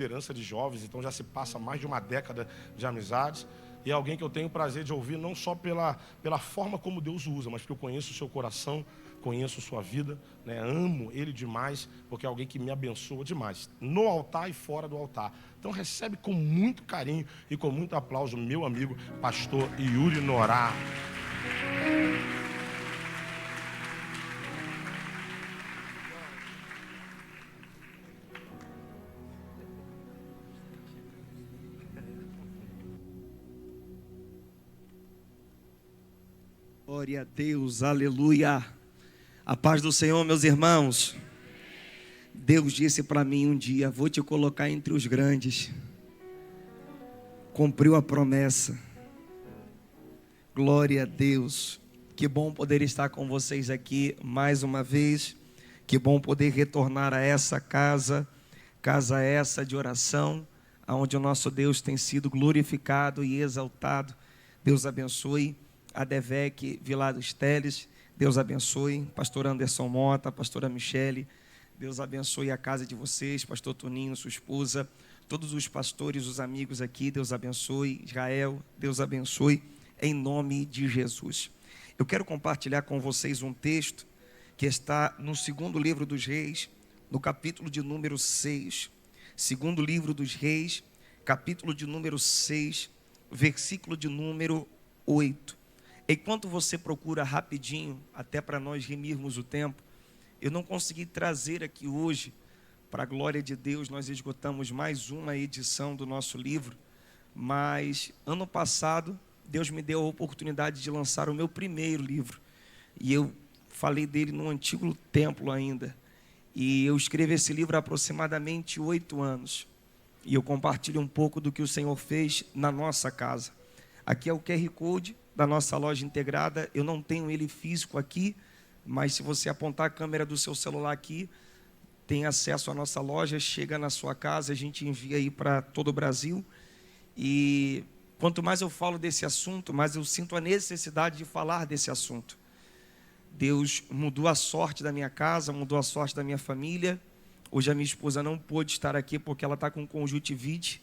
liderança de jovens, então já se passa mais de uma década de amizades. E é alguém que eu tenho o prazer de ouvir não só pela forma como Deus o usa, mas porque eu conheço o seu coração, conheço sua vida, né? Amo ele demais, porque é alguém que me abençoa demais, no altar e fora do altar. Então recebe com muito carinho e com muito aplauso meu amigo, pastor Yuri Norá. Glória a Deus, aleluia. A paz do Senhor, meus irmãos. Deus disse para mim um dia: vou te colocar entre os grandes. Cumpriu a promessa. Glória a Deus. Que bom poder estar com vocês aqui mais uma vez. Que bom poder retornar a essa casa essa de oração, onde o nosso Deus tem sido glorificado e exaltado. Deus abençoe a Devec Vilar dos Teles, Deus abençoe pastor Anderson Mota, pastora Michele, Deus abençoe a casa de vocês, pastor Toninho, sua esposa, todos os pastores, os amigos aqui, Deus abençoe, Israel, Deus abençoe, em nome de Jesus. Eu quero compartilhar com vocês um texto que está no segundo livro dos Reis, no capítulo de número 6, segundo livro dos Reis, capítulo de número 6, versículo de número 8. Enquanto você procura rapidinho, até para nós remirmos o tempo, eu não consegui trazer aqui hoje, para a glória de Deus, nós esgotamos mais uma edição do nosso livro, mas ano passado, Deus me deu a oportunidade de lançar o meu primeiro livro, e eu falei dele no antigo templo ainda, e eu escrevi esse livro há aproximadamente 8 anos, e eu compartilho um pouco do que o Senhor fez na nossa casa. Aqui é o QR Code da nossa loja integrada. Eu não tenho ele físico aqui, mas se você apontar a câmera do seu celular aqui, tem acesso à nossa loja, chega na sua casa, a gente envia aí para todo o Brasil. E quanto mais eu falo desse assunto, mais eu sinto a necessidade de falar desse assunto. Deus mudou a sorte da minha casa, mudou a sorte da minha família. Hoje a minha esposa não pôde estar aqui porque ela está com conjuntivite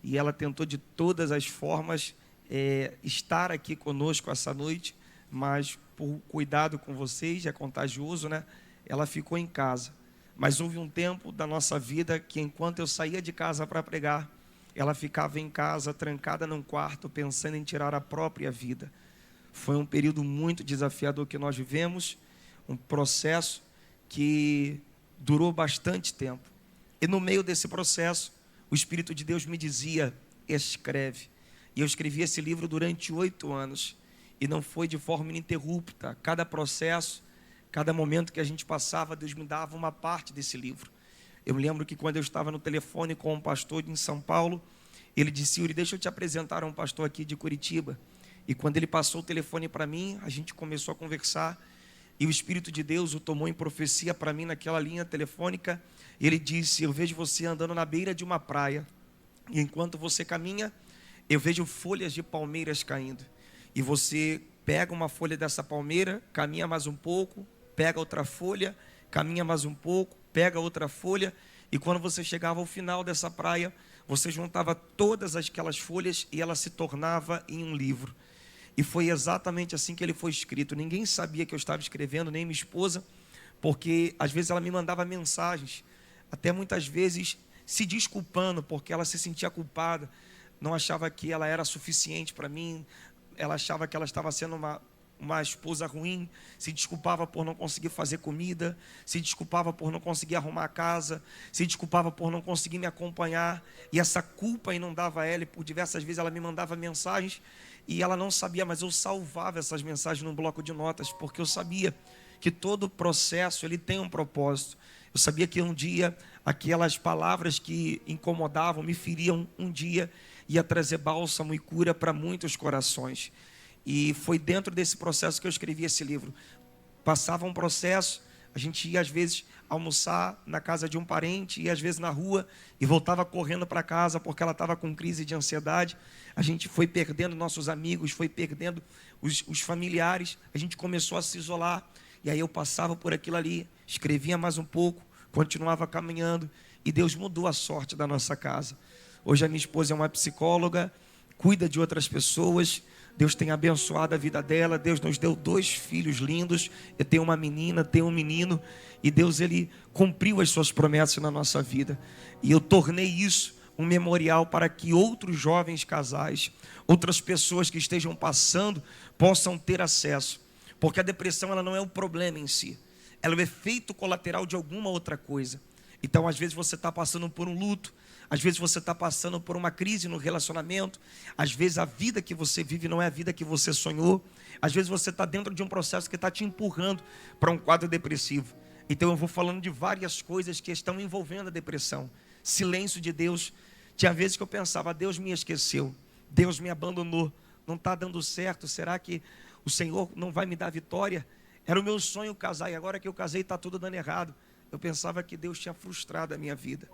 e ela tentou de todas as formas estar aqui conosco essa noite, mas por cuidado com vocês, é contagioso, né? Ela ficou em casa. Mas houve um tempo da nossa vida que enquanto eu saía de casa para pregar, ela ficava em casa, trancada num quarto, pensando em tirar a própria vida. Foi um período muito desafiador que nós vivemos, um processo que durou bastante tempo. E no meio desse processo, o Espírito de Deus me dizia: escreve. E eu escrevi esse livro durante 8 anos. E não foi de forma ininterrupta. Cada processo, cada momento que a gente passava, Deus me dava uma parte desse livro. Eu me lembro que quando eu estava no telefone com um pastor em São Paulo, ele disse: Yuri, deixa eu te apresentar um pastor aqui de Curitiba. E quando ele passou o telefone para mim, a gente começou a conversar. E o Espírito de Deus o tomou em profecia para mim naquela linha telefônica. Ele disse: eu vejo você andando na beira de uma praia. E enquanto você caminha, eu vejo folhas de palmeiras caindo. E você pega uma folha dessa palmeira, caminha mais um pouco, pega outra folha, caminha mais um pouco, pega outra folha. E quando você chegava ao final dessa praia, você juntava todas aquelas folhas e ela se tornava em um livro. E foi exatamente assim que ele foi escrito. Ninguém sabia que eu estava escrevendo, nem minha esposa, porque às vezes ela me mandava mensagens, até muitas vezes se desculpando, porque ela se sentia culpada. Não achava que ela era suficiente para mim, ela achava que ela estava sendo uma esposa ruim, se desculpava por não conseguir fazer comida, se desculpava por não conseguir arrumar a casa, se desculpava por não conseguir me acompanhar, e essa culpa inundava ela, e por diversas vezes ela me mandava mensagens, e ela não sabia, mas eu salvava essas mensagens num bloco de notas, porque eu sabia que todo processo ele tem um propósito. Eu sabia que um dia aquelas palavras que incomodavam, me feriam, um dia ia trazer bálsamo e cura para muitos corações. E foi dentro desse processo que eu escrevi esse livro. Passava um processo, a gente ia às vezes almoçar na casa de um parente, ia às vezes na rua e voltava correndo para casa porque ela estava com crise de ansiedade. A gente foi perdendo nossos amigos, foi perdendo os familiares, a gente começou a se isolar. E aí eu passava por aquilo ali, escrevia mais um pouco, continuava caminhando. e Deus mudou a sorte da nossa casa. Hoje a minha esposa é uma psicóloga, cuida de outras pessoas. Deus tem abençoado a vida dela. Deus nos deu 2 filhos lindos. Eu tenho uma menina, tenho um menino. E Deus, Ele cumpriu as suas promessas na nossa vida. E eu tornei isso um memorial para que outros jovens casais, outras pessoas que estejam passando, possam ter acesso. Porque a depressão, ela não é o problema em si. Ela é o efeito colateral de alguma outra coisa. Então, às vezes você está passando por um luto. Às vezes você está passando por uma crise no relacionamento. Às vezes a vida que você vive não é a vida que você sonhou. Às vezes você está dentro de um processo que está te empurrando para um quadro depressivo. Então eu vou falando de várias coisas que estão envolvendo a depressão. Silêncio de Deus. Tinha vezes que eu pensava, Deus me esqueceu, Deus me abandonou, não está dando certo, será que o Senhor não vai me dar vitória? Era o meu sonho casar, e agora que eu casei está tudo dando errado. Eu pensava que Deus tinha frustrado a minha vida.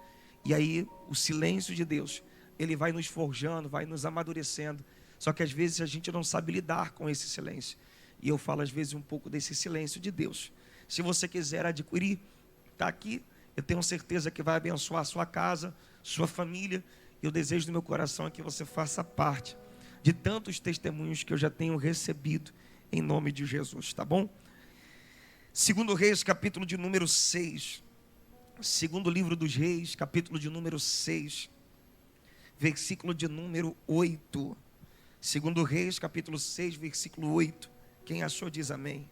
E aí o silêncio de Deus, Ele vai nos forjando, vai nos amadurecendo. Só que às vezes a gente não sabe lidar com esse silêncio. E eu falo às vezes um pouco desse silêncio de Deus. Se você quiser adquirir, está aqui. Eu tenho certeza que vai abençoar a sua casa, sua família. E o desejo do meu coração é que você faça parte de tantos testemunhos que eu já tenho recebido em nome de Jesus, tá bom? Segundo Reis, capítulo de número 6. Segundo livro dos Reis, capítulo de número 6, versículo de número 8. Segundo Reis, capítulo 6, versículo 8. Quem achou diz amém.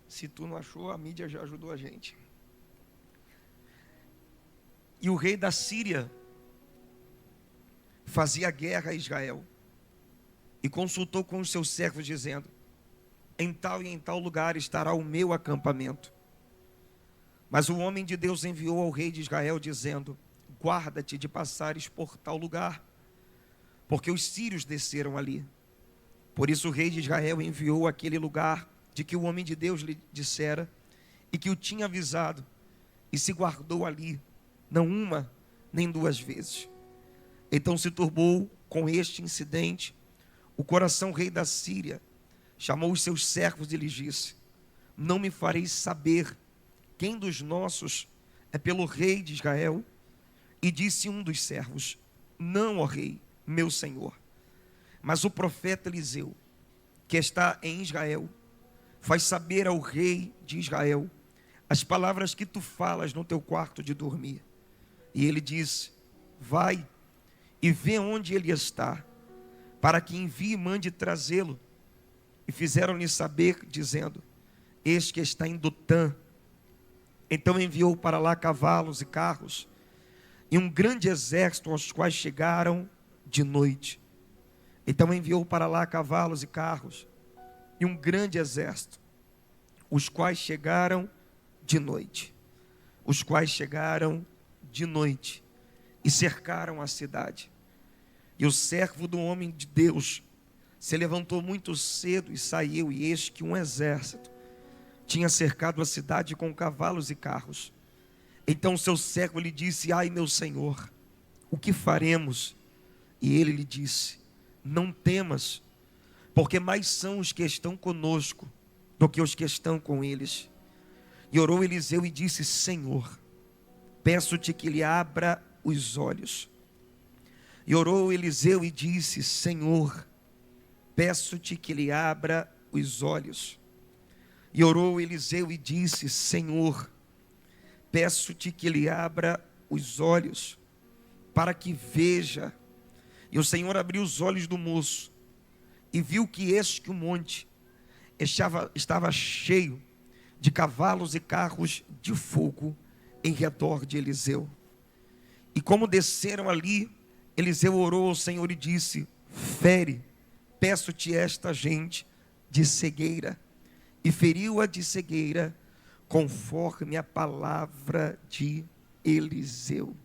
Se tu não achou, a mídia já ajudou a gente. E o rei da Síria fazia guerra a Israel e consultou com os seus servos, dizendo: em tal e em tal lugar estará o meu acampamento. Mas o homem de Deus enviou ao rei de Israel, dizendo: guarda-te de passares por tal lugar, porque os sírios desceram ali. Por isso o rei de Israel enviou àquele lugar de que o homem de Deus lhe dissera e que o tinha avisado, e se guardou ali, não uma nem 2 vezes. Então se turbou com este incidente o coração rei da Síria, chamou os seus servos e lhes disse: não me fareis saber quem dos nossos é pelo rei de Israel? E disse um dos servos: não, ó rei, meu senhor, mas o profeta Eliseu, que está em Israel, faz saber ao rei de Israel as palavras que tu falas no teu quarto de dormir. E ele disse: vai e vê onde ele está, para que envie e mande trazê-lo. E fizeram-lhe saber, dizendo: eis que está em Dotã. Então enviou para lá cavalos e carros, e um grande exército, aos quais chegaram de noite. Então enviou para lá cavalos e carros, e um grande exército, os quais chegaram de noite. Os quais chegaram de noite, e cercaram a cidade. E o servo do homem de Deus se levantou muito cedo e saiu, e eis que um exército tinha cercado a cidade com cavalos e carros. Então seu servo lhe disse: ai, meu senhor, o que faremos? E ele lhe disse: não temas, porque mais são os que estão conosco do que os que estão com eles. E orou Eliseu e disse: Senhor, peço-te que lhe abra os olhos. E orou Eliseu e disse: Senhor, peço-te que lhe abra os olhos. E orou Eliseu e disse: Senhor, peço-te que lhe abra os olhos, para que veja. E o Senhor abriu os olhos do moço, e viu que eis que o monte estava cheio de cavalos e carros de fogo em redor de Eliseu. E como desceram ali, Eliseu orou ao Senhor e disse: fere, peço-te esta gente de cegueira. E feriu-a de cegueira, conforme a palavra de Eliseu.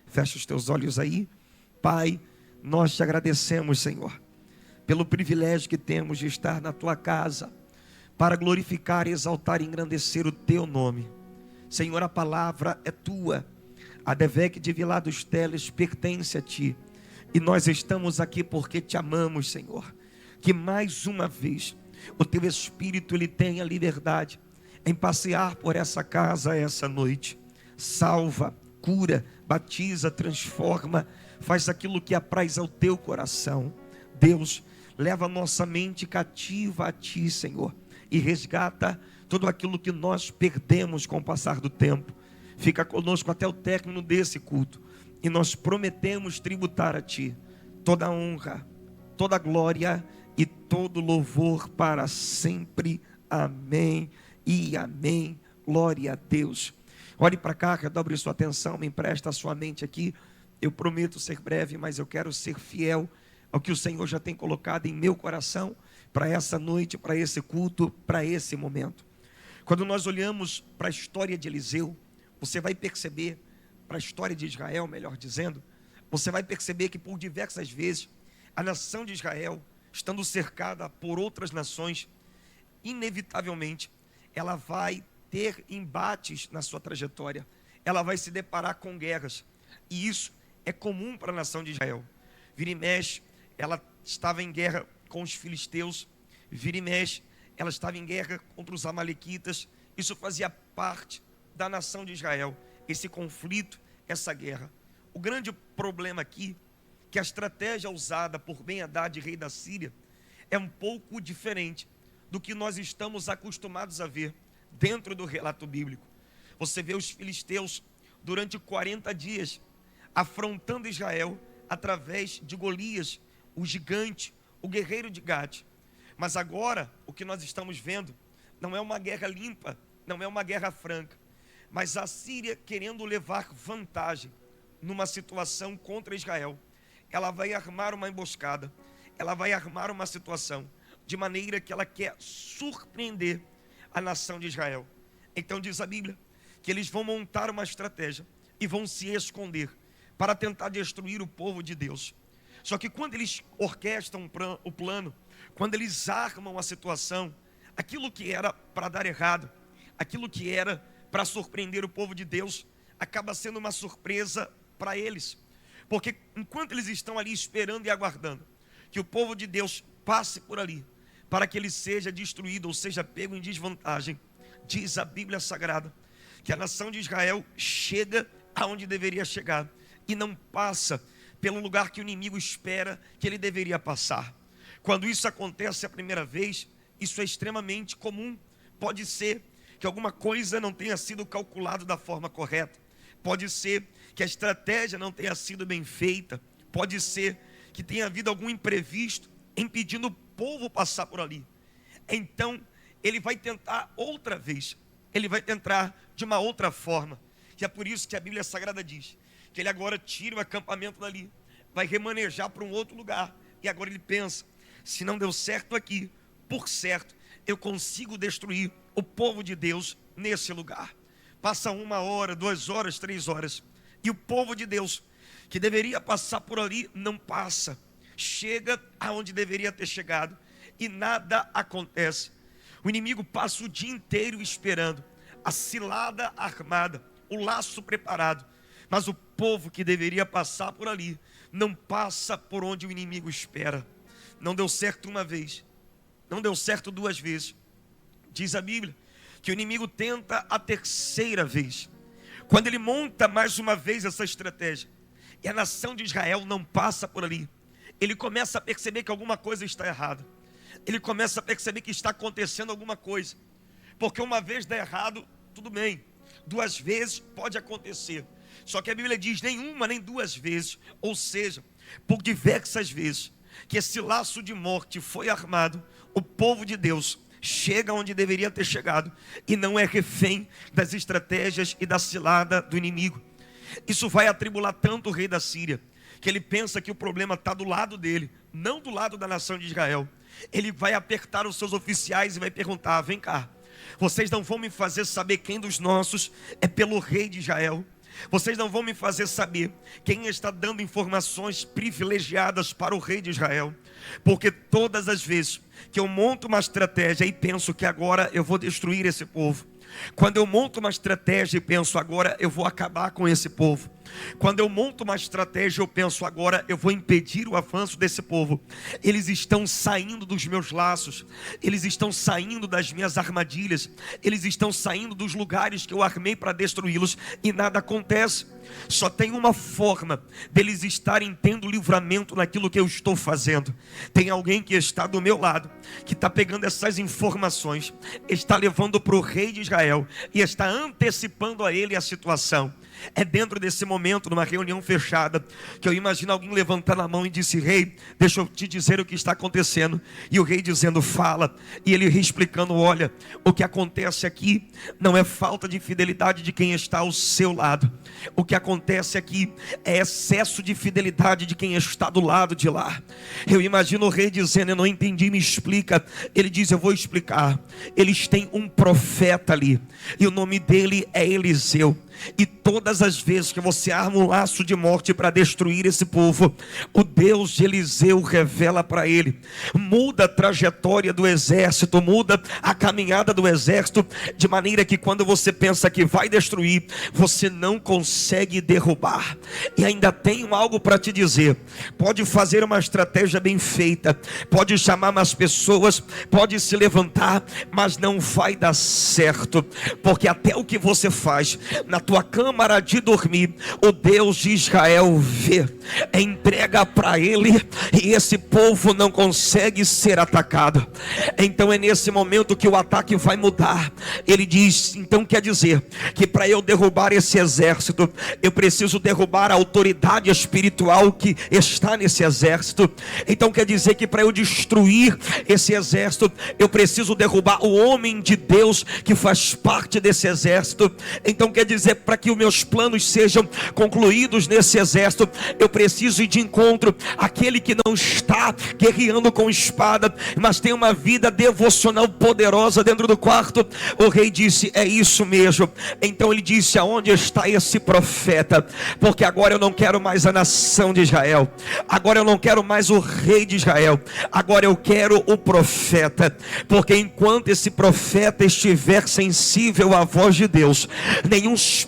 Fecha os teus olhos aí. Pai, nós te agradecemos, Senhor, pelo privilégio que temos de estar na tua casa, para glorificar, exaltar e engrandecer o teu nome. Senhor, a palavra é tua, a Devec de Vilar dos Teles pertence a ti, e nós estamos aqui porque te amamos, Senhor. Que mais uma vez o teu Espírito ele tenha liberdade em passear por essa casa essa noite. salva, cura, batiza, transforma, faz aquilo que apraz ao teu coração. Deus, leva a nossa mente cativa a Ti, Senhor, e resgata tudo aquilo que nós perdemos com o passar do tempo. Fica conosco até o término desse culto, e nós prometemos tributar a Ti toda a honra, toda a glória e todo louvor para sempre. Amém e amém. Glória a Deus. Olhe para cá, redobre sua atenção, me empresta a sua mente aqui. Eu prometo ser breve, mas eu quero ser fiel ao que o Senhor já tem colocado em meu coração para essa noite, para esse culto, para esse momento. Quando nós olhamos para a história de Eliseu, você vai perceber, para a história de Israel, melhor dizendo, você vai perceber que por diversas vezes a nação de Israel, estando cercada por outras nações, inevitavelmente ela vai ter embates na sua trajetória, ela vai se deparar com guerras, e isso é comum para a nação de Israel. Vira e mexe, ela estava em guerra com os filisteus, vira e mexe, ela estava em guerra contra os amalequitas. Isso fazia parte da nação de Israel, esse conflito, essa guerra. O grande problema aqui, que a estratégia usada por Ben-Hadad, rei da Síria, é um pouco diferente do que nós estamos acostumados a ver dentro do relato bíblico. Você vê os filisteus durante 40 dias afrontando Israel através de Golias, o gigante, o guerreiro de Gate. Mas agora o que nós estamos vendo não é uma guerra limpa, não é uma guerra franca, mas a Síria querendo levar vantagem numa situação contra Israel. Ela vai armar uma emboscada, ela vai armar uma situação de maneira que ela quer surpreender a nação de Israel. Então diz a Bíblia que eles vão montar uma estratégia e vão se esconder para tentar destruir o povo de Deus. Só que quando eles orquestram o plano, quando eles armam a situação, aquilo que era para dar errado, aquilo que era para surpreender o povo de Deus, acaba sendo uma surpresa para eles. Porque enquanto eles estão ali esperando e aguardando que o povo de Deus passe por ali, para que ele seja destruído ou seja pego em desvantagem, diz a Bíblia Sagrada que a nação de Israel chega aonde deveria chegar e não passa pelo lugar que o inimigo espera que ele deveria passar. Quando isso acontece a primeira vez, isso é extremamente comum. Pode ser que alguma coisa não tenha sido calculado da forma correta, pode ser que a estratégia não tenha sido bem feita, pode ser que tenha havido algum imprevisto impedindo o povo passar por ali. Então ele vai tentar outra vez, ele vai tentar de uma outra forma, e é por isso que a Bíblia Sagrada diz que ele agora tira o acampamento dali, vai remanejar para um outro lugar, e agora ele pensa, se não deu certo aqui, por certo, eu consigo destruir o povo de Deus nesse lugar. Passa 1 hora, 2 horas, 3 horas, e o povo de Deus, que deveria passar por ali, não passa, chega aonde deveria ter chegado, e nada acontece. O inimigo passa o dia inteiro esperando, a cilada armada, o laço preparado, mas o povo que deveria passar por ali, não passa por onde o inimigo espera. Não deu certo uma vez, não deu certo 2 vezes. Diz a Bíblia que o inimigo tenta a 3ª vez. Quando ele monta mais uma vez essa estratégia, e a nação de Israel não passa por ali, ele começa a perceber que alguma coisa está errada. Ele começa a perceber que está acontecendo alguma coisa. Porque uma vez dá errado, tudo bem. 2 vezes pode acontecer. Só que a Bíblia diz nem 1 nem 2 vezes. Ou seja, por diversas vezes que esse laço de morte foi armado, o povo de Deus chega onde deveria ter chegado e não é refém das estratégias e da cilada do inimigo. Isso vai atribular tanto o rei da Síria, que ele pensa que o problema está do lado dele, não do lado da nação de Israel. Ele vai apertar os seus oficiais e vai perguntar, vem cá, vocês não vão me fazer saber quem dos nossos é pelo rei de Israel? Vocês não vão me fazer saber quem está dando informações privilegiadas para o rei de Israel? Porque todas as vezes que eu monto uma estratégia e penso que agora eu vou destruir esse povo, quando eu monto uma estratégia e penso agora eu vou acabar com esse povo, Quando eu monto uma estratégia, eu penso: agora eu vou impedir o avanço desse povo. Eles estão saindo dos meus laços, eles estão saindo das minhas armadilhas, eles estão saindo dos lugares que eu armei para destruí-los, e nada acontece. Só tem uma forma deles estarem tendo livramento naquilo que eu estou fazendo. Tem alguém que está do meu lado, que está pegando essas informações, está levando para o rei de Israel e está antecipando a ele a situação. É dentro desse momento, numa reunião fechada, que eu imagino alguém levantando a mão e disse: rei, deixa eu te dizer o que está acontecendo. E o rei dizendo: fala. E ele explicando: olha, o que acontece aqui não é falta de fidelidade de quem está ao seu lado. O que acontece aqui é excesso de fidelidade de quem está do lado de lá. Eu imagino o rei dizendo: eu não entendi, me explica. Ele diz: eu vou explicar. Eles têm um profeta ali, e o nome dele é Eliseu. E todas as vezes que você arma um laço de morte para destruir esse povo, o Deus de Eliseu revela para ele, muda a trajetória do exército, muda a caminhada do exército, de maneira que quando você pensa que vai destruir, você não consegue derrubar. E ainda tenho algo para te dizer: pode fazer uma estratégia bem feita, pode chamar mais pessoas, pode se levantar, mas não vai dar certo, porque até o que você faz na tua câmara de dormir, o Deus de Israel vê. Entrega para ele, e esse povo não consegue ser atacado. Então é nesse momento que o ataque vai mudar. Ele diz: então quer dizer que para eu derrubar esse exército, eu preciso derrubar a autoridade espiritual que está nesse exército. Então quer dizer que para eu destruir esse exército, eu preciso derrubar o homem de Deus que faz parte desse exército. Então quer dizer, para que os meus planos sejam concluídos nesse exército, eu preciso ir de encontro àquele que não está guerreando com espada, mas tem uma vida devocional poderosa dentro do quarto. O rei disse: é isso mesmo. Então ele disse: aonde está esse profeta? Porque agora eu não quero mais a nação de Israel, agora eu não quero mais o rei de Israel, agora eu quero o profeta. Porque enquanto esse profeta estiver sensível à voz de Deus,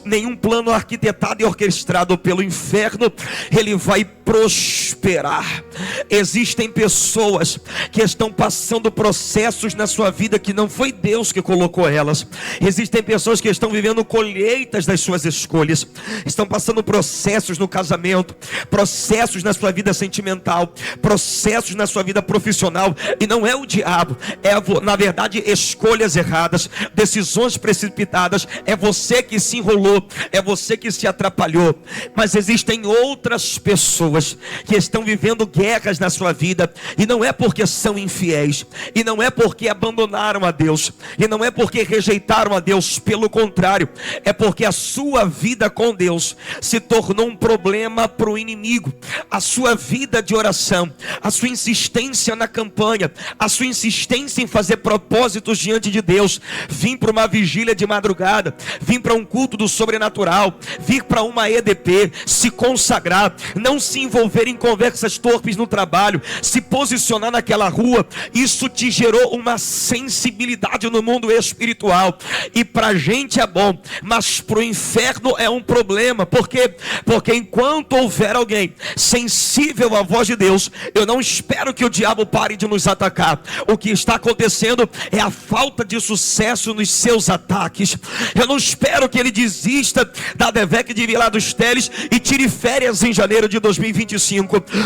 nenhum plano arquitetado e orquestrado pelo inferno, ele vai prosperar. Existem pessoas que estão passando processos na sua vida que não foi Deus que colocou elas. Existem pessoas que estão vivendo colheitas das suas escolhas, estão passando processos no casamento, processos na sua vida sentimental, processos na sua vida profissional, e não é o diabo, é na verdade escolhas erradas, decisões precipitadas. É você que se enrolou, é você que se atrapalhou. Mas existem outras pessoas que estão vivendo guerras na sua vida, e não é porque são infiéis, e não é porque abandonaram a Deus, e não é porque rejeitaram a Deus. Pelo contrário, é porque a sua vida com Deus se tornou um problema para o inimigo. A sua vida de oração, a sua insistência na campanha, a sua insistência em fazer propósitos diante de Deus, vir para uma vigília de madrugada, vir para um culto do sobrenatural, vir para uma EDP, se consagrar, não se envolver em conversas torpes no trabalho, se posicionar naquela rua, isso te gerou uma sensibilidade no mundo espiritual. E para a gente é bom, mas para o inferno é um problema. Por quê? Porque enquanto houver alguém sensível à voz de Deus, eu não espero que o diabo pare de nos atacar. O que está acontecendo é a falta de sucesso nos seus ataques. Eu não espero que ele desista da DEVEC de Vilar dos Teles e tire férias em janeiro de 2025.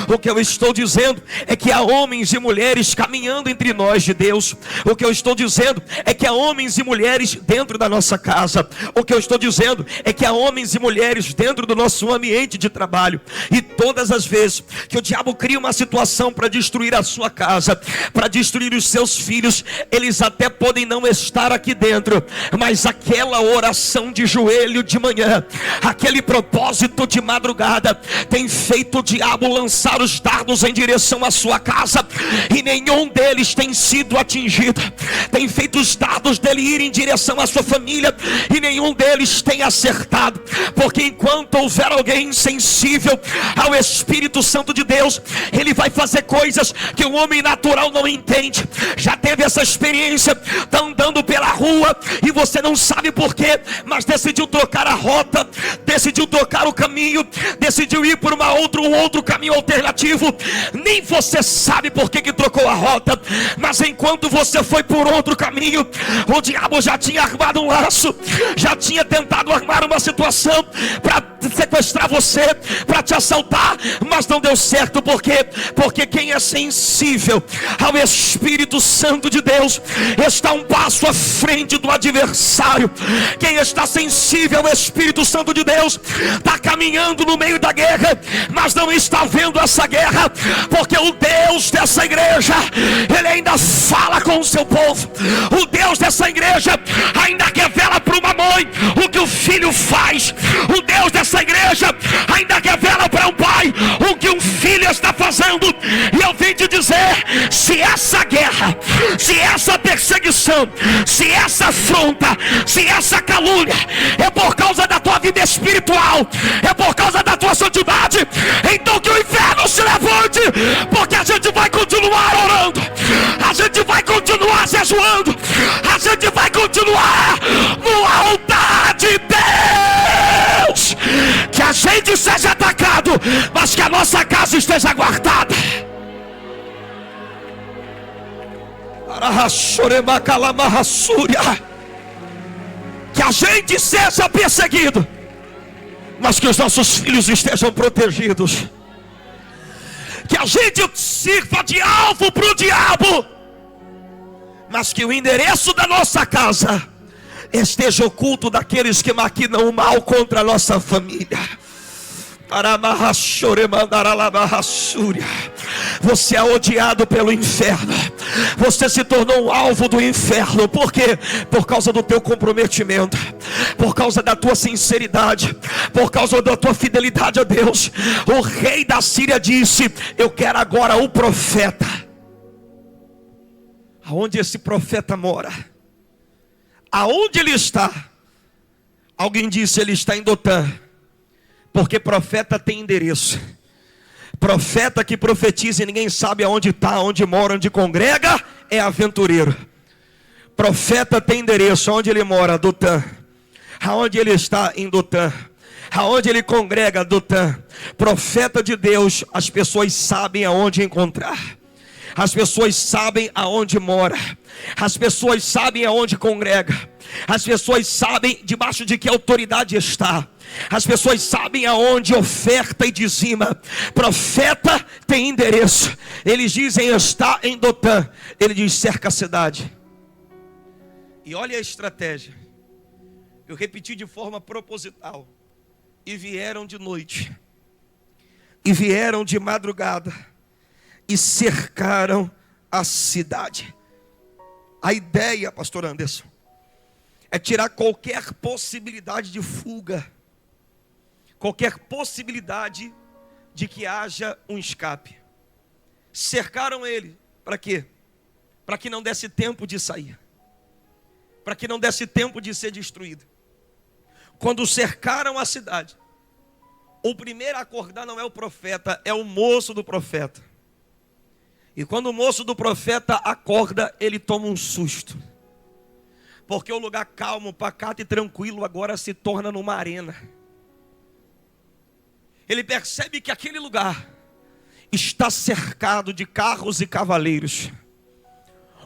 O que eu estou dizendo é que há homens e mulheres caminhando entre nós de Deus. O que eu estou dizendo é que há homens e mulheres dentro da nossa casa. O que eu estou dizendo é que há homens e mulheres dentro do nosso ambiente de trabalho. E todas as vezes que o diabo cria uma situação para destruir a sua casa, para destruir os seus filhos, eles até podem não estar aqui dentro, mas aquela oração de joelho de manhã, aquele propósito de madrugada, tem feito feito o diabo lançar os dardos em direção à sua casa, e nenhum deles tem sido atingido. Tem feito os dardos dele ir em direção à sua família, e nenhum deles tem acertado. Porque enquanto houver alguém insensível ao Espírito Santo de Deus, ele vai fazer coisas que o homem natural não entende. Já teve essa experiência? Está andando pela rua e você não sabe porquê, mas decidiu trocar a rota, decidiu trocar o caminho, decidiu ir por um outro caminho alternativo. Nem você sabe por que trocou a rota, mas enquanto você foi por outro caminho, o diabo já tinha armado um laço, já tinha tentado armar uma situação para sequestrar você, para te assaltar, mas não deu certo. Por quê? Porque quem é sensível ao Espírito Santo de Deus está um passo à frente do adversário. Quem está sensível ao Espírito Santo de Deus está caminhando no meio da guerra, mas não está vendo essa guerra, porque o Deus dessa igreja, ele ainda fala com o seu povo. O Deus dessa igreja ainda revela para uma mãe o que o filho faz. O Deus dessa igreja ainda revela para um pai o que um filho está fazendo. E eu vim te dizer: se essa guerra, se essa perseguição, se essa afronta, se essa calúnia é por causa da tua vida espiritual, é por causa da tua santidade, então que o inferno se levante, porque a gente vai continuar orando, a gente vai continuar jejuando, a gente vai continuar no altar de Deus. Que a gente seja atacado, mas que a nossa casa esteja guardada. Que a gente seja perseguido, mas que os nossos filhos estejam protegidos. Que a gente sirva de alvo para o diabo, mas que o endereço da nossa casa esteja oculto daqueles que maquinam o mal contra a nossa família. Você é odiado pelo inferno. Você se tornou um alvo do inferno. Por quê? Por causa do teu comprometimento, por causa da tua sinceridade, por causa da tua fidelidade a Deus. O rei da Síria disse: eu quero agora o profeta. Aonde esse profeta mora? Aonde ele está? Alguém disse: ele está em Dotã. Porque profeta tem endereço. Profeta que profetiza e ninguém sabe aonde está, onde mora, onde congrega, é aventureiro. Profeta tem endereço. Onde ele mora? Dotã. Aonde ele está? Em Dotã. Aonde ele congrega? Dotã. Profeta de Deus, as pessoas sabem aonde encontrar. As pessoas sabem aonde mora. As pessoas sabem aonde congrega. As pessoas sabem debaixo de que autoridade está. As pessoas sabem aonde oferta e dizima. Profeta tem endereço. Eles dizem: está em Dotã. Ele diz: cerca a cidade. E olha a estratégia. Eu repeti de forma proposital. E vieram de noite, e vieram de madrugada, e cercaram a cidade. A ideia, pastor Anderson, é tirar qualquer possibilidade de fuga, qualquer possibilidade de que haja um escape. Cercaram ele, para quê? Para que não desse tempo de sair, para que não desse tempo de ser destruído. Quando cercaram a cidade, o primeiro a acordar não é o profeta, é o moço do profeta. E quando o moço do profeta acorda, ele toma um susto. Porque o lugar calmo, pacato e tranquilo agora se torna numa arena. Ele percebe que aquele lugar está cercado de carros e cavaleiros.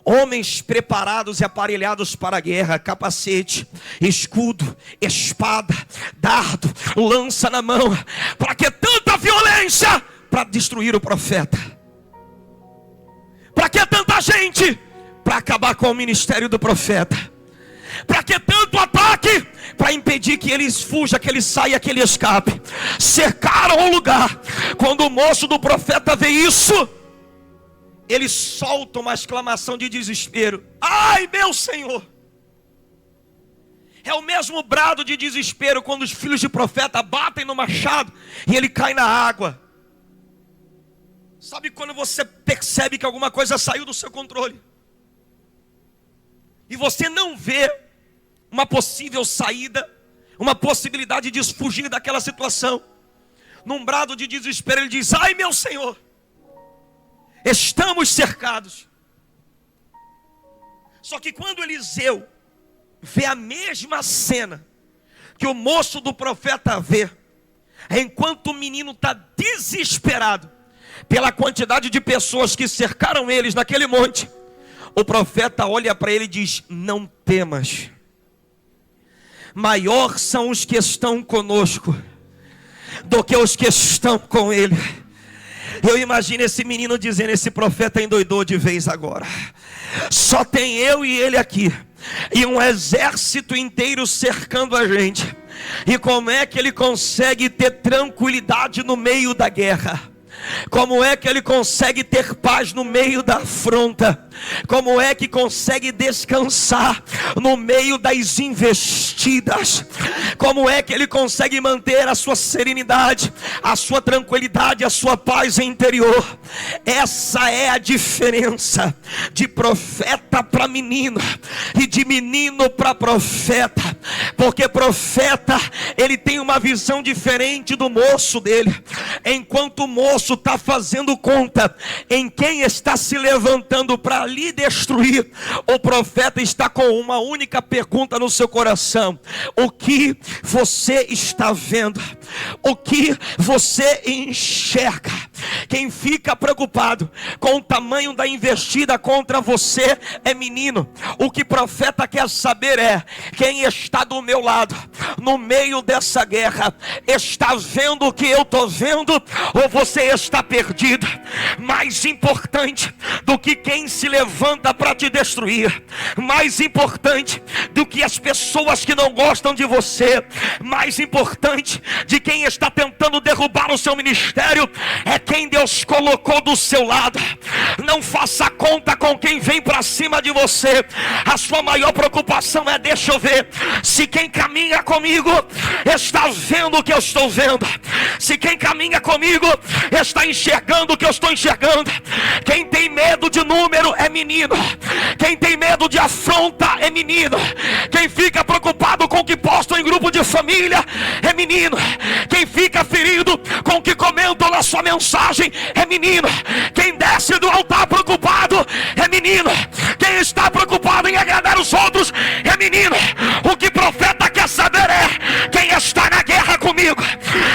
Homens preparados e aparelhados para a guerra, capacete, escudo, espada, dardo, lança na mão. Para que tanta violência? Para destruir o profeta. Para que tanta gente? Para acabar com o ministério do profeta. Para que tanto ataque? Para impedir que ele fuja, que ele saia, que ele escape. Cercaram o lugar. Quando o moço do profeta vê isso, ele solta uma exclamação de desespero: ai, meu Senhor! É o mesmo brado de desespero quando os filhos de profeta batem no machado e ele cai na água. Sabe quando você percebe que alguma coisa saiu do seu controle? E você não vê uma possível saída, uma possibilidade de fugir daquela situação. Num brado de desespero ele diz: ai meu Senhor, estamos cercados. Só que quando Eliseu vê a mesma cena que o moço do profeta vê, enquanto o menino está desesperado pela quantidade de pessoas que cercaram eles naquele monte, o profeta olha para ele e diz: não temas, maior são os que estão conosco do que os que estão com ele. Eu imagino esse menino dizendo: esse profeta endoidou de vez agora, só tem eu e ele aqui, e um exército inteiro cercando a gente, e como é que ele consegue ter tranquilidade no meio da guerra? Como é que ele consegue ter paz no meio da afronta? Como é que consegue descansar no meio das investidas? Como é que ele consegue manter a sua serenidade, a sua tranquilidade, a sua paz interior? Essa é a diferença de profeta para menino e de menino para profeta. Porque profeta, ele tem uma visão diferente do moço dele. Enquanto o moço está fazendo conta em quem está se levantando para lhe destruir, o profeta está com uma única pergunta no seu coração: o que você está vendo? O que você enxerga? Quem fica preocupado com o tamanho da investida contra você é menino. O que profeta quer saber é: quem está do meu lado, no meio dessa guerra, está vendo o que eu estou vendo, ou você está perdido? Mais importante do que quem se levanta para te destruir, mais importante do que as pessoas que não gostam de você, mais importante de quem está tentando derrubar o seu ministério, é quem Deus colocou do seu lado. Não faça conta com quem vem para cima de você. A sua maior preocupação é: deixa eu ver se quem caminha comigo está vendo o que eu estou vendo, se quem caminha comigo está enxergando o que eu estou enxergando. Quem tem medo de número é menino, quem tem medo de afronta é menino, quem fica preocupado com o que postam em grupo de família é menino, quem fica ferido com o que comentam na sua mensagem é menino, quem desce do altar preocupado é menino, quem está preocupado em agradar os outros é menino. O que profeta quer saber é: quem está na guerra comigo,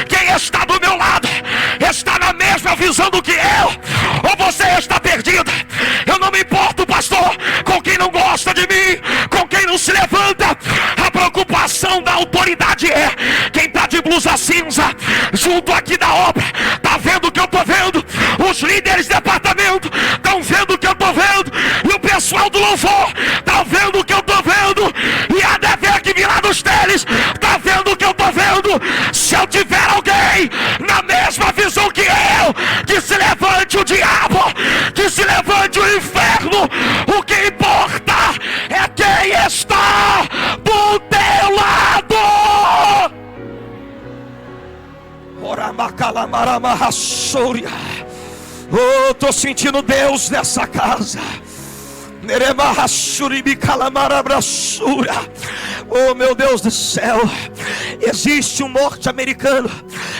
quem está do meu lado, está na mesma visão do que eu, ou você está perdido? Eu não me importo, pastor, com quem não gosta de mim, com quem não se levanta. A preocupação da autoridade é: quem está de blusa cinza junto aqui da obra está vendo o que eu estou vendo, os líderes de departamento estão vendo o que eu estou vendo, e o pessoal do louvor está vendo o que eu estou vendo, e a DV que virá dos teles está vendo o que eu estou vendo. Se eu tiver alguém na mesma visão que eu, que se levante o diabo, que se levante o inferno. O que importa é quem está do teu lado. Oh, estou sentindo Deus nessa casa. Oh, meu Deus do céu. Existe um norte-americano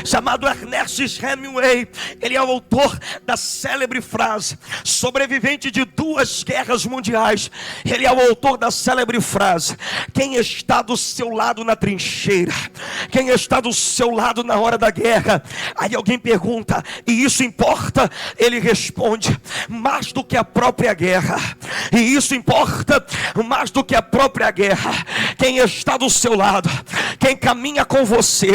chamado Ernest Hemingway. Ele é o autor da célebre frase, sobrevivente de 2 guerras mundiais. Ele é o autor da célebre frase: quem está do seu lado na trincheira, quem está do seu lado na hora da guerra. Aí alguém pergunta: e isso importa? Ele responde: mais do que a própria guerra. E isso importa mais do que a própria guerra. Quem está do seu lado, quem caminha com você,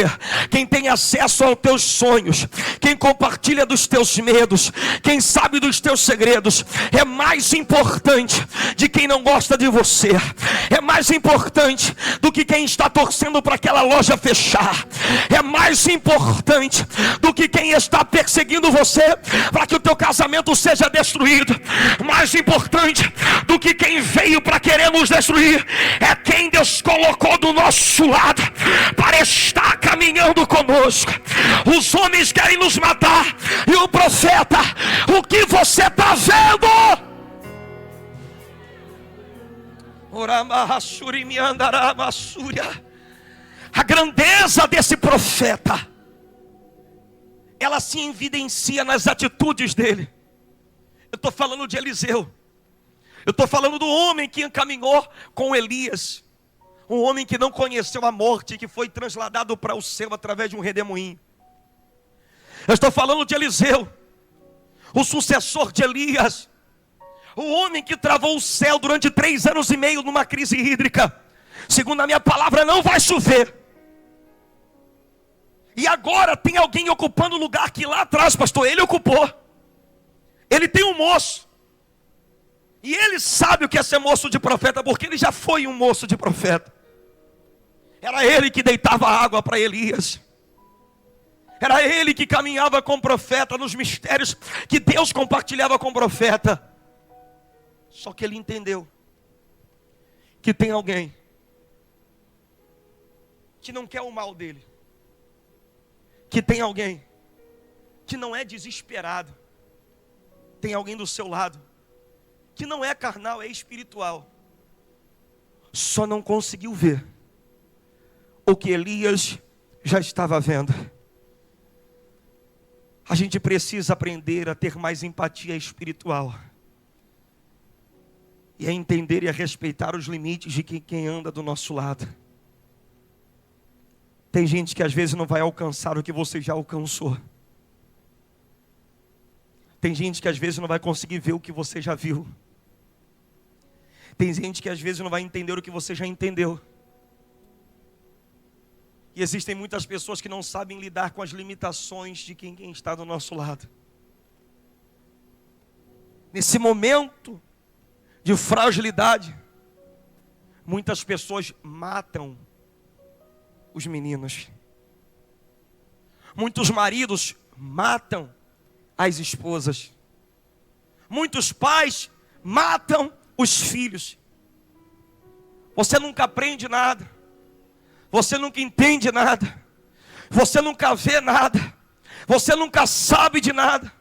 quem tem acesso aos teus sonhos, quem compartilha dos teus medos, quem sabe dos teus segredos, é mais importante de quem não gosta de você. É mais importante do que quem está torcendo para aquela loja fechar. É mais importante do que quem está perseguindo você para que o teu casamento seja destruído. Mais importante do que quem veio para querer nos destruir é quem Deus colocou do nosso lado. para estar caminhando conosco. Os homens querem nos matar, e o profeta, o que você está vendo? A grandeza desse profeta, ela se evidencia nas atitudes dele. Eu estou falando de Eliseu. Eu estou falando do homem que caminhou com Elias. Um homem que não conheceu a morte, que foi trasladado para o céu através de um redemoinho. Eu estou falando de Eliseu, o sucessor de Elias. O homem que travou o céu durante 3 anos e meio numa crise hídrica. Segundo a minha palavra, não vai chover. E agora tem alguém ocupando o lugar que lá atrás, pastor, ele ocupou. Ele tem um moço. E ele sabe o que é ser moço de profeta, porque ele já foi um moço de profeta. Era ele que deitava água para Elias. Era ele que caminhava com o profeta nos mistérios que Deus compartilhava com o profeta. Só que ele entendeu que tem alguém que não quer o mal dele. Que tem alguém que não é desesperado. Tem alguém do seu lado que não é carnal, é espiritual. Só não conseguiu ver o que Elias já estava vendo. A gente precisa aprender a ter mais empatia espiritual. E a entender e a respeitar os limites de quem anda do nosso lado. Tem gente que às vezes não vai alcançar o que você já alcançou. Tem gente que às vezes não vai conseguir ver o que você já viu. Tem gente que às vezes não vai entender o que você já entendeu. E existem muitas pessoas que não sabem lidar com as limitações de quem está do nosso lado. Nesse momento de fragilidade, muitas pessoas matam os meninos. Muitos maridos matam as esposas. Muitos pais matam os filhos. Você nunca aprende nada. Você nunca entende nada. Você nunca vê nada. Você nunca sabe de nada.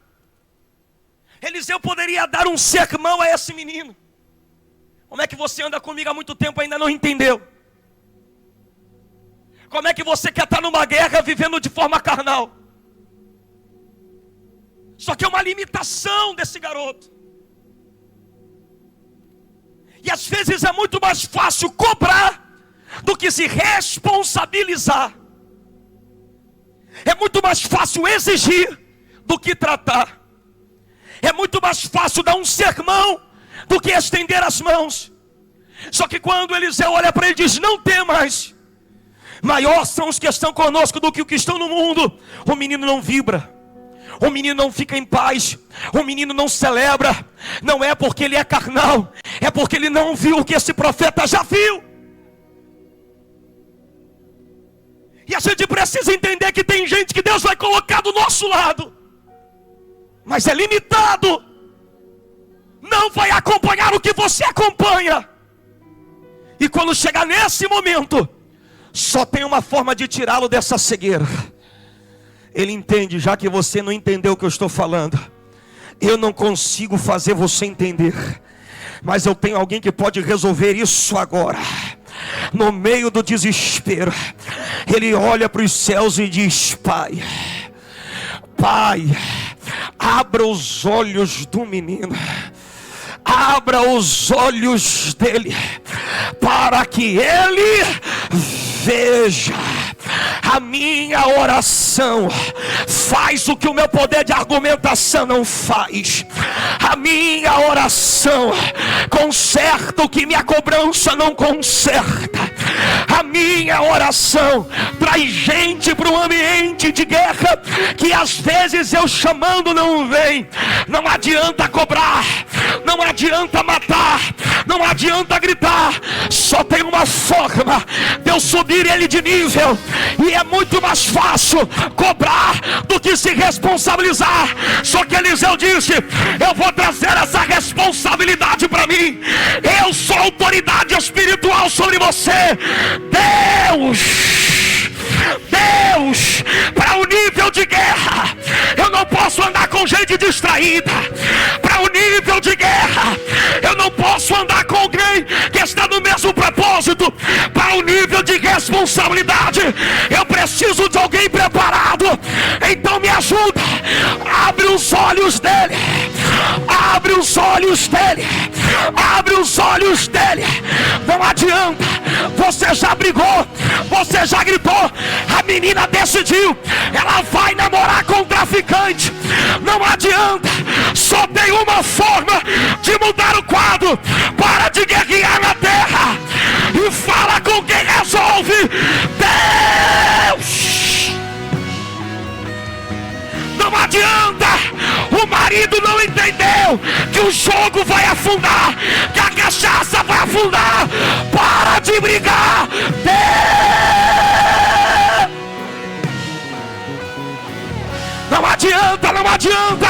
Eliseu poderia dar um sermão a esse menino. Como é que você anda comigo há muito tempo e ainda não entendeu? Como é que você quer estar numa guerra vivendo de forma carnal? Só que é uma limitação desse garoto. E às vezes é muito mais fácil cobrar do que se responsabilizar. É muito mais fácil exigir do que tratar. É muito mais fácil dar um sermão do que estender as mãos. Só que quando Eliseu olha para ele e diz: não temas, maior são os que estão conosco do que os que estão no mundo. O menino não vibra. O menino não fica em paz. O menino não celebra. Não é porque ele é carnal, é porque ele não viu o que esse profeta já viu. E a gente precisa entender que tem gente que Deus vai colocar do nosso lado, mas é limitado. Não vai acompanhar o que você acompanha. E quando chegar nesse momento, só tem uma forma de tirá-lo dessa cegueira. Ele entende: já que você não entendeu o que eu estou falando, eu não consigo fazer você entender, mas eu tenho alguém que pode resolver isso agora. No meio do desespero, ele olha para os céus e diz: Pai, Pai, abra os olhos do menino, abra os olhos dele, para que ele veja. A minha oração faz o que o meu poder de argumentação não faz. A minha oração conserta o que minha cobrança não conserta. A minha oração traz gente para um ambiente de guerra que às vezes eu chamando não vem. Não adianta cobrar, não adianta matar, não adianta gritar. Só tem uma forma de eu subir ele de nível, e é muito mais fácil cobrar do do que se responsabilizar. Só que Eliseu disse: eu vou trazer essa responsabilidade para mim. Eu sou autoridade espiritual sobre você. Deus, para o nível de guerra, eu não posso andar com gente distraída. Para o nível de guerra, eu não posso andar com alguém que está no mesmo propósito. Para o nível de responsabilidade, eu preciso de alguém preparado. Então me ajuda, abre os olhos dele, abre os olhos dele, abre os olhos dele. Não adianta, você já brigou, você já gritou, a menina decidiu, ela vai namorar com um traficante. Não adianta, só tem uma forma de mudar o quadro. Para de guerrear na terra e fala com quem resolve. Deus! Não adianta, o marido não entendeu que o jogo vai afundar, que a cachaça vai afundar. Para de brigar. Não adianta, não adianta.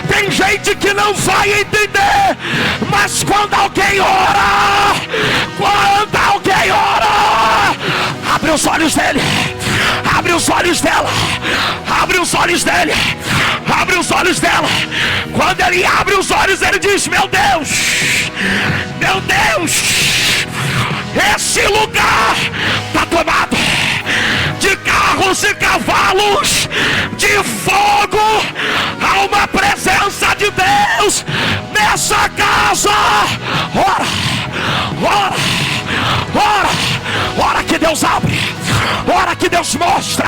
Tem gente que não vai entender, mas quando alguém ora, abre os olhos dele, abre os olhos dela, abre os olhos dele, abre os olhos dela. Quando ele abre os olhos, ele diz: meu Deus, esse lugar está tomado de carros e cavalos, de fogo. Há uma presença de Deus nessa casa. Ora que Deus abre, ora que Deus mostra,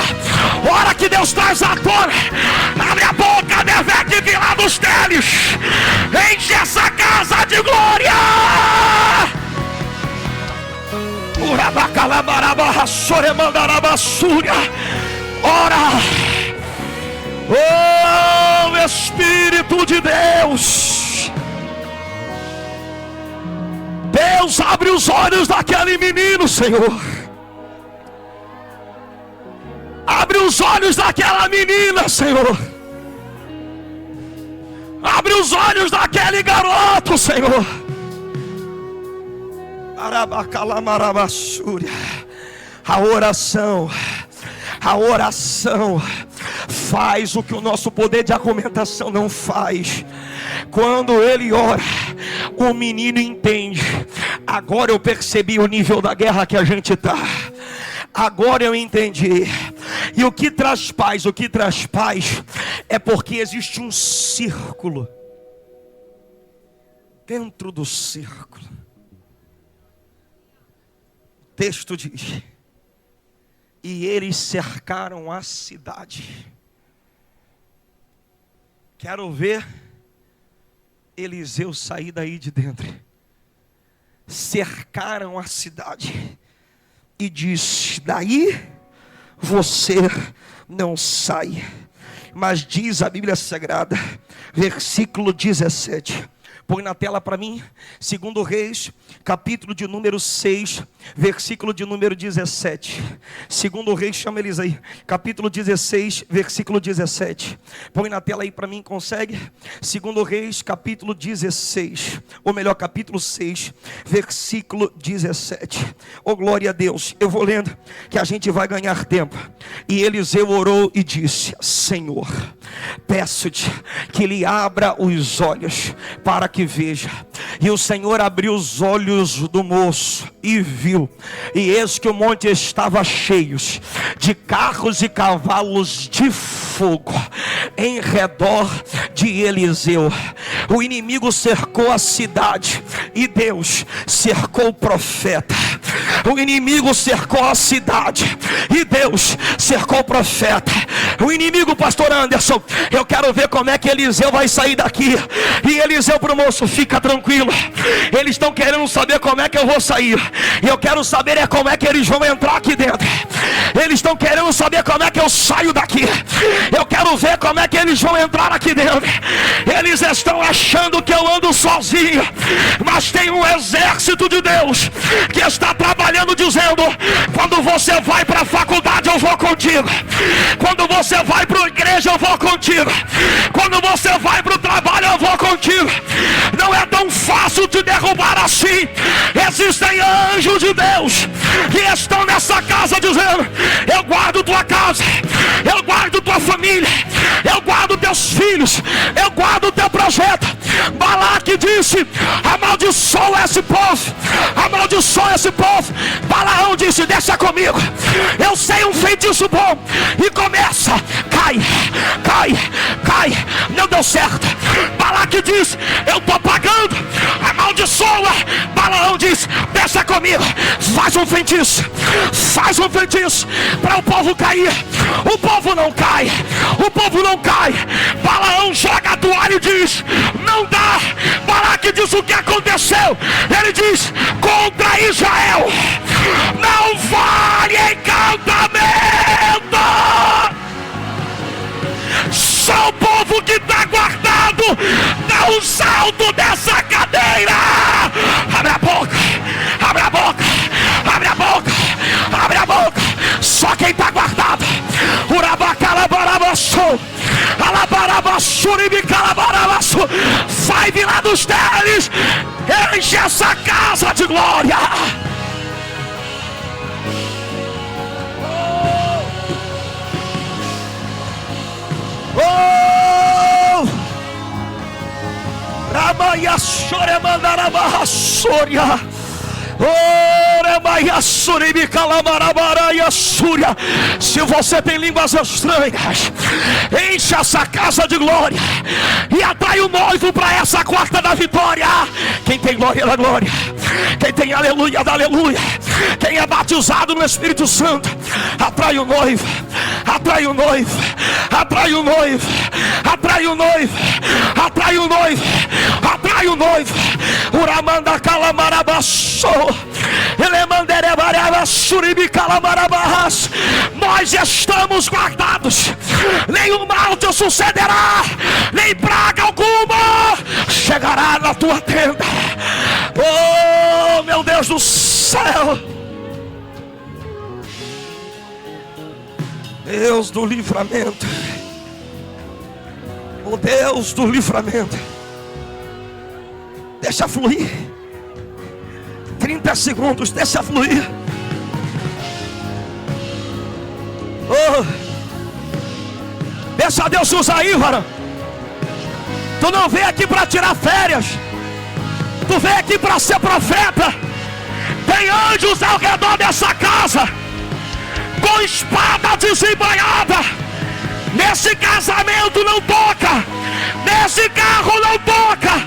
ora que Deus traz à tona. Abre a boca, Nevete, vem lá dos teles, enche essa casa de glória. Ora, oh Espírito de Deus, Deus abre os olhos daquele menino, Senhor. Abre os olhos daquela menina, Senhor. Abre os olhos daquele garoto, Senhor. A oração faz o que o nosso poder de argumentação não faz. Quando ele ora, o menino entende. Agora eu percebi o nível da guerra que a gente está. Agora eu entendi. E o que traz paz? O que traz paz é porque existe um círculo. Dentro do círculo, o texto diz: e eles cercaram a cidade. Quero ver Eliseu sair daí de dentro. Cercaram a cidade e diz: daí você não sai. Mas diz a Bíblia Sagrada, versículo 17. Põe na tela para mim, 2 Reis, capítulo de número 6, versículo de número 17. 2 Reis, chama eles aí, capítulo 16, versículo 17. Põe na tela aí para mim, consegue? 2 Reis, capítulo 16, ou melhor, capítulo 6, versículo 17. Oh glória a Deus, eu vou lendo que a gente vai ganhar tempo. E Eliseu orou e disse: Senhor, peço-te que lhe abra os olhos para que veja. E o Senhor abriu os olhos do moço e viu, e eis que o monte estava cheio de carros e cavalos de fogo em redor de Eliseu. O inimigo cercou a cidade e Deus cercou o profeta. O inimigo cercou a cidade e Deus cercou o profeta. O inimigo, pastor Anderson, eu quero ver como é que Eliseu vai sair daqui. E Eliseu pro moço: fica tranquilo, eles estão querendo saber como é que eu vou sair, e eu quero saber é como é que eles vão entrar aqui dentro. Eles estão querendo saber como é que eu saio daqui, eu quero ver como é que eles vão entrar aqui dentro. Eles estão achando que eu ando sozinho, mas tem um exército de Deus que está trabalhando olhando dizendo: quando você vai para a faculdade eu vou contigo, quando você vai para a igreja eu vou contigo, quando você vai para o trabalho eu vou contigo. Não é tão fácil te derrubar assim. Existem anjos de Deus que estão nessa casa dizendo: eu guardo tua casa, eu guardo tua família, eu guardo teus filhos, eu guardo o teu projeto. Balaque disse: amaldiçoa esse povo, amaldiçoa esse povo. Balaão disse: deixa comigo, eu sei um feitiço bom. E começa, cai, cai, cai. Não deu certo. Balaque disse: eu estou pagando, amaldiçoa. Balaão disse: deixa comigo, faz um feitiço, faz um feitiço para o povo cair. O povo não cai, o povo não cai. Balaão joga a toalha e diz: não dá. Balaque diz o que aconteceu. Ele diz: contra Israel não vale encantamento. Só o povo que está guardado dá um salto dessa cadeira. Abre a boca, abre a boca, abre a boca, abre a boca. Só quem está guardado. Vai vir lá dos teles, enche essa casa de glória. Oh! Ramaia Sore Mandaraba Soria. Se você tem línguas estranhas, enche essa casa de glória e atrai o noivo para essa quarta da vitória. Quem tem glória da glória, quem tem aleluia da aleluia, quem é batizado no Espírito Santo, atrai o noivo, atrai o noivo, atrai o noivo, atrai o noivo, atrai o noivo, atrai o noivo. Uramanda Calamarabassou. Nós estamos guardados, nenhum mal te sucederá, nem praga alguma chegará na tua tenda. Oh, meu Deus do céu, Deus do livramento, oh Deus do livramento. Deixa fluir. 30 segundos, deixa fluir. Oh, deixa Deus usar aí, varão. Tu não veio aqui para tirar férias, tu veio aqui para ser profeta. Tem anjos ao redor dessa casa, com espada desembainhada. Nesse casamento não toca, nesse carro não toca,